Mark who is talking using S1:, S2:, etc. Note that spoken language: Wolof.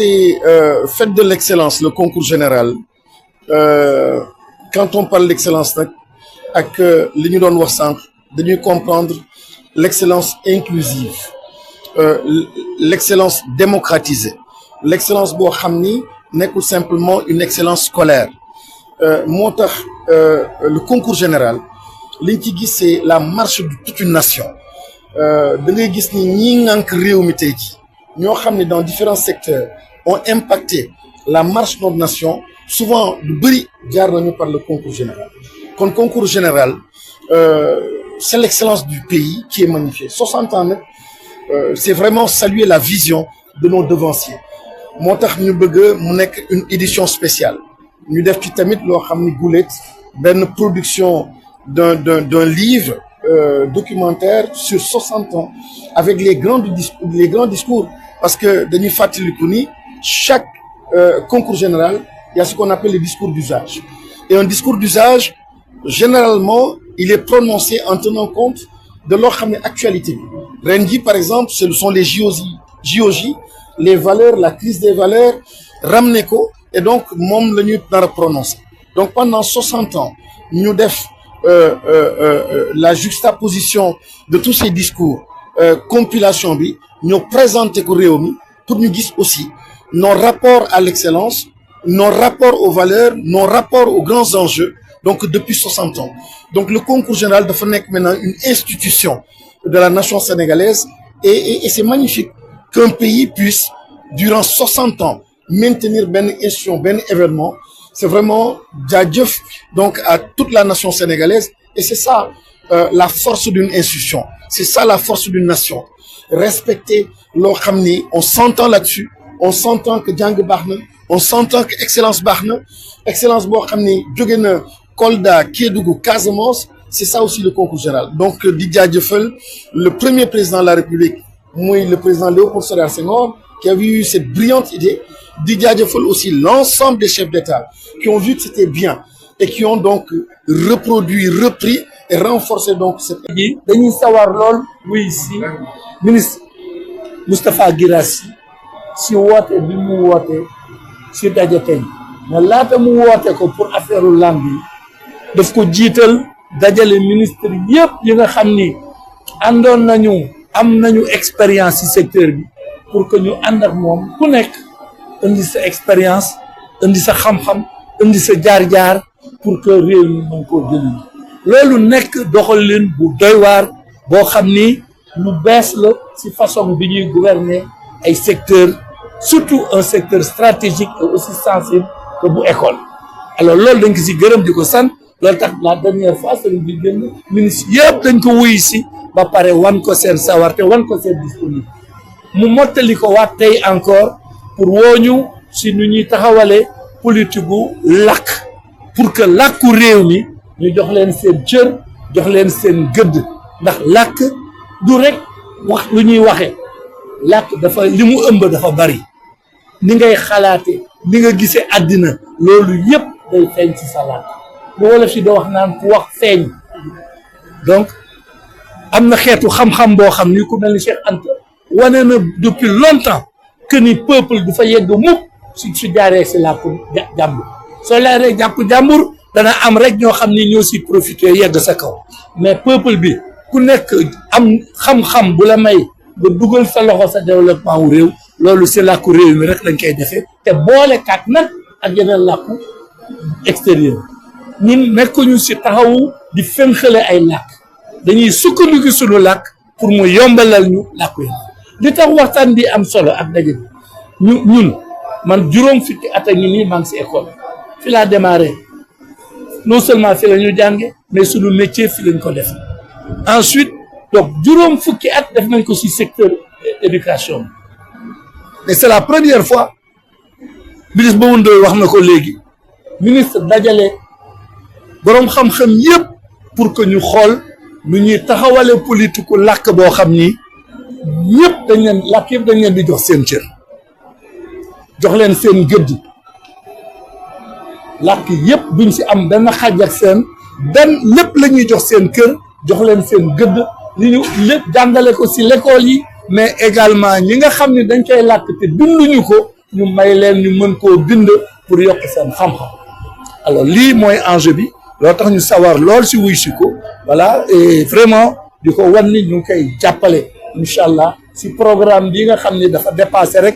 S1: côté fête de l'excellence, le concours général, quand on parle d'excellence nag ak li ñu doon wax sànq dañuy comprendre l'excellence inclusive, l'excellence démocratisée, l'excellence boo xam ni nekkul simplement une excellence scolaire. Moo tax le concours général liñ ci gis c'est la marche de toute une nation. Da ngay gis ni ñi ngànk réew mi tey ji ñoo xam ne dans différents secteurs ont impacté la marche de notre nation, souvent lu bëri jaar nañu par le concours général. Kon concours général c'est l'excellence du pays qui est magnifiée. 60 ans nag c'est vraiment saluer la vision de nos devanciers. Moo tax ñu bëgg mu nekk une édition spéciale ñu def ci tamit loo xam ni gulet benn production d'un livre documentaire sur 60 ans avec les grands discours parce que dañuy fàttaliku ni chaque concours général il y a ce qu'on appelle le discours d'usage, et un discours d'usage généralement il est prononcé en tenant compte de loo xam ne actualité bi ren ji par exemple ce sont les JOJ, les valeurs, la crise des valeurs ramené ko, et donc moom la ñu nar a prononcé. Donc pendant 60 ans ñu def la juxtaposition de tous ces discours, compilation bi ñu présenté ko réew mi pour ñu gis aussi nos rapports à l'excellence, nos rapports aux valeurs, nos rapports aux grands enjeux, donc depuis 60 ans. Donc le concours général dafa nekk maintenant une institution de la nation sénégalaise, et c'est magnifique qu'un pays puisse durant 60 ans maintenir benn institution, benn événement. C'est vraiment jaajëf donc à toute la nation sénégalaise, et c'est ça la force d'une institution, c'est ça la force d'une nation. Respecter loo xam ni on s'entend là-dessus, on s'entend que jàng baax na, on s'entend que excellence baax na, excellence boo xam ni jóge na Kolda, Kédougou, Casamance, c'est ça aussi le concours général. Donc di jaajëfal le premier président de la République muy le président Léopold Sédar Senghor qui avait eu cette brillante idée. Di jaajëfal aussi l'ensemble des chefs d'État qui ont vu que c'était bien et qui ont donc reproduit, repris et renforcé donc cette.
S2: dañuy sawar lool wuy si ministre Moustapha Guirassy si woote bi mu woote si daje tey mais laata mu woote ko pour affaire lamb yi daf ko jiital dajale ministre yëpp yi nga xam ni àndoon nañu am nañu expérience ci secteur bi pour que ñu ànd ak moom ku nekk indi sa expérience, indi sa xam-xam, indi sa jaar-jaar pour que réew mi mën koo jëli. Loolu nekk doxalin bu doy waar boo xam ni lu bees la ci façon bi ñuy gouverner ay secteurs, surtout un secteur stratégique et aussi sensible que bu école. Alors loolu dañ ko ci gërëm di ko sant, loolu tax la dernière fois sëriñ bi génn ministre yëpp dañ ko wuyu ci ba pare wan ko seen sawarte wan ko seen disponible. Mu mottali ko waat tey encore pour wooñu si nu ñuy taxawale politique gu làkk pour que làkku réew mi ñu jox leen seen cër, jox leen seen gëdd, ndax làkk du rek wax lu ñuy waxe làkk dafa li mu ëmb dafa bari, ni ngay xalaate, ni nga gisee àddina, loolu yëpp day feeñ ci sa làkk. lu wala fi da wax naan ku wax feeñ. Donc am na xeetu xam-xam boo xam ni ku mel ni Cheikh Anta wane na depuis longtemps que ni peuple du fa yegg mukk su jaaree si làkku jàmbur. soo leeree jàmbur dana am rek ñoo xam ni ñoo si profité yegg sa kaw, mais peuple bi ku nekk am xam-xam bu la may nga dugal sa loxo sa développement wu réew, loolu si làkku réew mi rek lañ koy defee te boole kat nag ak yeneen làkku extérieur. ñun nekkuñu si taxawu di fenxale ay làkk, dañuy sukkandiku suñu làkk pour mu yombalal ñu làkku yi. li tax waxtaan bi am solo ak daje bi ñun man juróom fukki at a ngi nii maa ngi si école fi laa démarré, non seulement fi la ñu jànge mais suñu métier fi lañ ko def. Ensuite donc juróom fukki at def nañ ko si secteur éducation, mais c'est la première fois ministre Mamadou Ndoye wax na ko léegi, ministre dajale boroom xam-xam yëpp pour que ñu xool nu ñuy taxawale politique làkk boo xam ni ñëpp dañ leen làkk yëpp dañ leen di jox seen cër, jox leen seen gëdd. làkk yëpp duñ si am benn xàjj ak seen lépp la ñuy jox seen kër, jox leen seen gëdd, li ñu lépp jàngale ko si l'école yi, mais également ñi nga xam ne dañ koy làkk te dunduñu ko ñu may leen ñu mën koo bind pour yokk seen xam-xam alors lii mooy enjeu bi loo tax ñu sawar lool si wuy si ko voilà et vraiment di ko wan ni ñu ngi koy jàppale incha allah si programme bi nga xam ne dafa dépassé rek